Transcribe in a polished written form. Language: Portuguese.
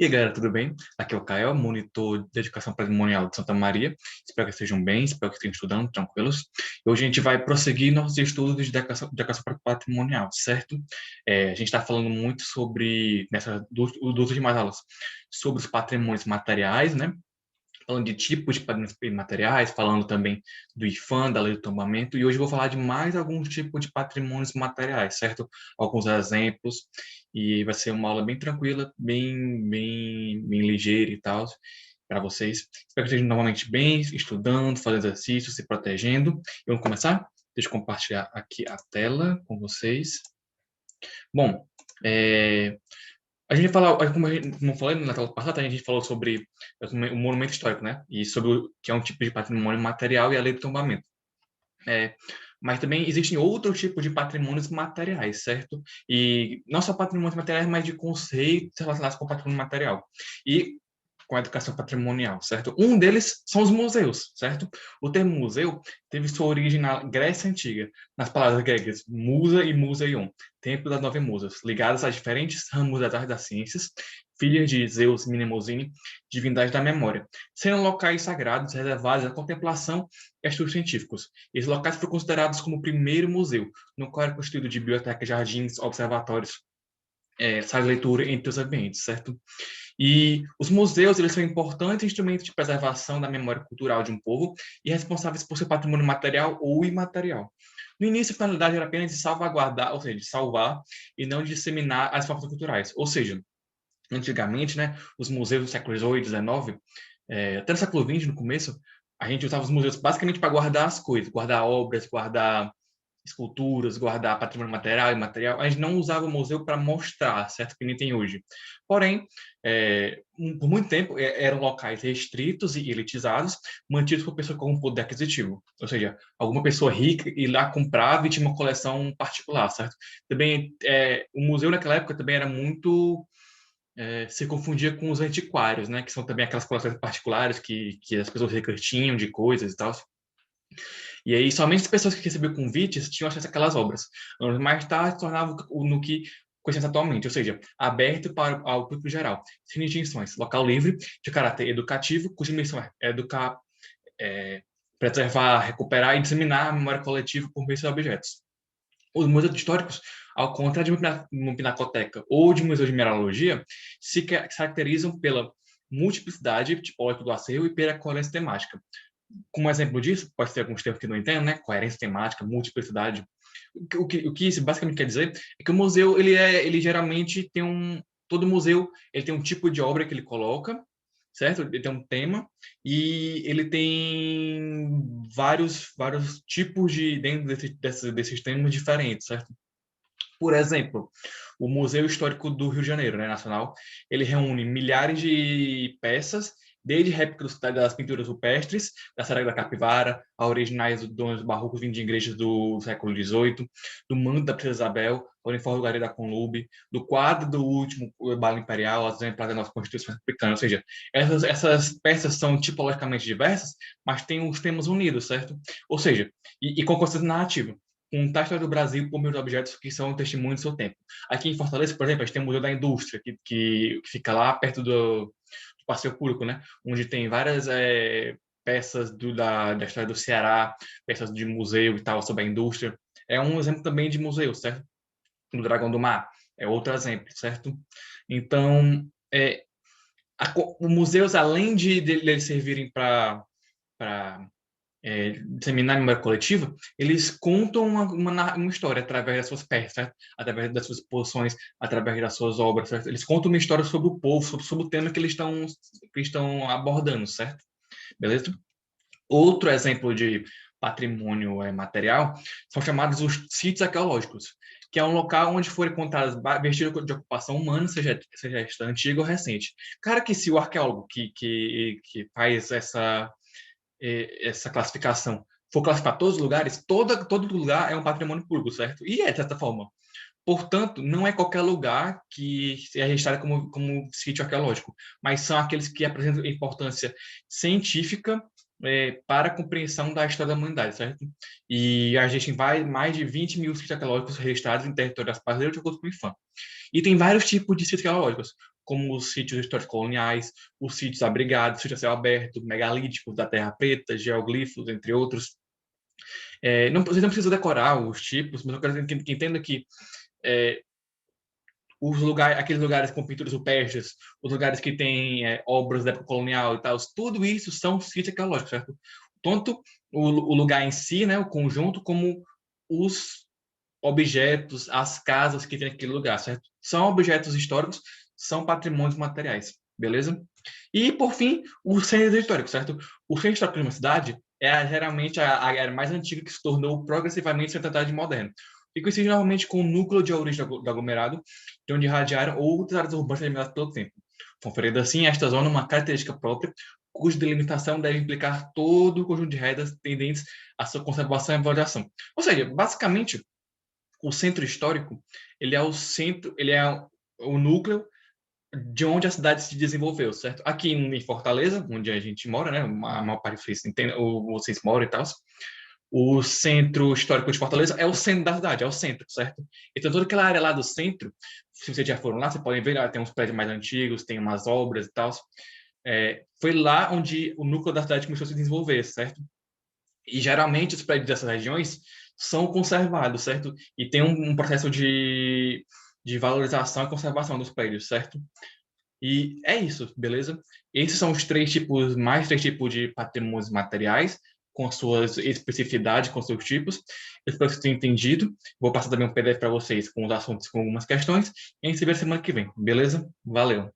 E aí, galera, tudo bem? Aqui é o Caio, monitor de educação patrimonial de Santa Maria. Espero que estejam bem, espero que estejam estudando, tranquilos. E hoje a gente vai prosseguir nossos estudos de educação patrimonial, certo? A gente está falando muito sobre, duas últimas aulas, sobre os patrimônios materiais, né? Falando de tipos de patrimônios materiais, falando também do IFAM, da lei do tombamento, e hoje eu vou falar de mais alguns tipos de patrimônios materiais, certo? Alguns exemplos, e vai ser uma aula bem tranquila, bem ligeira e tal, para vocês. Espero que estejam novamente bem, estudando, fazendo exercício, se protegendo. E vamos começar? Deixa eu compartilhar aqui a tela com vocês. Bom, é, a gente fala, como eu falei na tela passada, a gente falou sobre o monumento histórico, né? E sobre o que é um tipo de patrimônio material e a lei do tombamento. É, mas também existem outros tipos de patrimônios materiais, certo? E não só patrimônios materiais, mas de conceitos relacionados com o patrimônio material. E com a educação patrimonial, certo? Um deles são os museus, certo? O termo museu teve sua origem na Grécia Antiga, nas palavras gregas musa e museion, templo das nove musas, ligadas a diferentes ramos das artes das ciências, filhas de Zeus e Mnemosyne, divindades da memória, sendo locais sagrados reservados à contemplação e a estudos científicos. Esses locais foram considerados como o primeiro museu, no qual era constituído de bibliotecas, jardins, observatórios, sala de leitura, entre os ambientes, certo? E os museus, eles são importantes instrumentos de preservação da memória cultural de um povo e responsáveis por seu patrimônio material ou imaterial. No início, a finalidade era apenas de salvaguardar, ou seja, de salvar e não de disseminar as formas culturais. Ou seja, antigamente, né, os museus do século XVIII e XIX, até no século XX, no começo, a gente usava os museus basicamente para guardar as coisas, guardar obras, guardar esculturas, guardar patrimônio material e imaterial. A gente não usava o museu para mostrar, certo? Que nem tem hoje. Porém, por muito tempo, eram locais restritos e elitizados, mantidos por pessoas com poder aquisitivo. Ou seja, alguma pessoa rica ir lá comprava e tinha uma coleção particular, certo? Também, o museu naquela época também era muito se confundia com os antiquários, né? Que são também aquelas coleções particulares que as pessoas ricas tinham de coisas e tal. E aí, somente as pessoas que recebiam convites tinham acesso àquelas obras. Anos mais tarde, se tornava no que conhecemos atualmente, ou seja, aberto para ao público geral, sem distinções. Local livre, de caráter educativo, cuja missão é educar, preservar, recuperar e disseminar a memória coletiva por meio de objetos. Os museus históricos, ao contrário de uma pinacoteca ou de um museu de mineralogia, se caracterizam pela multiplicidade tipológica do acervo e pela coerência temática. Como exemplo disso, pode ser alguns termos que não entendo, né? Coerência temática, multiplicidade. O que isso basicamente quer dizer é que o museu, ele geralmente tem todo museu, ele tem um tipo de obra que ele coloca, certo? Ele tem um tema e ele tem vários tipos dentro desses temas diferentes, certo? Por exemplo, o Museu Histórico do Rio de Janeiro, né, nacional, ele reúne milhares de peças, desde réplicas das pinturas rupestres, da Serra da Capivara, a originais dos barrocos vindos de igrejas do século XVIII, do manto da Princesa Isabel, o uniforme do Galeria da Conlube, do quadro do último Bala Imperial, as exemplares da nossa Constituição Republicana. Ou seja, essas peças são tipologicamente diversas, mas têm os temas unidos, certo? Ou seja, e com consciência narrativa contar a história do Brasil por meio de objetos que são testemunhos do seu tempo. Aqui em Fortaleza, por exemplo, a gente tem o Museu da Indústria, que fica lá perto do Passeio Público, né? Onde tem várias peças da história do Ceará, peças de museu e tal, sobre a indústria. É um exemplo também de museu, certo? Do Dragão do Mar é outro exemplo, certo? Então, os museus, além de eles servirem para disseminar a memória coletiva, eles contam uma história através das suas peças, certo? Através das suas exposições, através das suas obras, certo? Eles contam uma história sobre o povo, sobre o tema que eles estão abordando, certo? Beleza? Outro exemplo de patrimônio material são chamados os sítios arqueológicos, que é um local onde foram encontradas vestígios de ocupação humana, seja esta antiga ou recente. Cara, que se o arqueólogo que faz essa classificação for classificar todos os lugares, todo lugar é um patrimônio público, certo? E é de certa forma. Portanto, não é qualquer lugar que é registrado como sítio arqueológico, mas são aqueles que apresentam importância científica para a compreensão da história da humanidade, certo? E a gente vai mais de 20 mil sítios arqueológicos registrados em território brasileiro de acordo com o IFAM. E tem vários tipos de sítios arqueológicos. como os sítios históricos coloniais, os sítios abrigados, sítios a céu aberto, megalíticos da Terra Preta, geoglifos, entre outros. Não, vocês não precisam decorar os tipos, mas eu quero que entenda que é, aqueles lugares com pinturas rupestres, os lugares que têm obras da época colonial e tal, tudo isso são sítios arqueológicos, certo? Tanto o lugar em si, né, o conjunto, como os objetos, as casas que tem naquele lugar, certo? São objetos históricos, são patrimônios materiais, beleza? E, por fim, o centro histórico, certo? O centro histórico de uma cidade geralmente a área mais antiga que se tornou progressivamente centro moderna. E coincide normalmente com o núcleo de origem do aglomerado, de onde irradiaram outras áreas urbanas eliminadas pelo tempo. Conferindo assim esta zona uma característica própria, cuja delimitação deve implicar todo o conjunto de regras tendentes à sua conservação e valorização. Ou seja, basicamente, o centro histórico, ele é o centro, ele é o núcleo de onde a cidade se desenvolveu, certo? Aqui em Fortaleza, onde a gente mora, né? A maior parte de vocês entende, ou vocês moram e tal. O centro histórico de Fortaleza é o centro da cidade, é o centro, certo? Então, toda aquela área lá do centro, se vocês já foram lá, vocês podem ver, tem uns prédios mais antigos, tem umas obras e tal. Foi lá onde o núcleo da cidade começou a se desenvolver, certo? E geralmente os prédios dessas regiões são conservados, certo? E tem um processo de valorização e conservação dos prédios, certo? E é isso, beleza? Esses são os três tipos de patrimônios materiais, com suas especificidades, com seus tipos. Eu espero que vocês tenham entendido. Vou passar também um PDF para vocês com os assuntos, com algumas questões. E a gente se vê semana que vem, beleza? Valeu!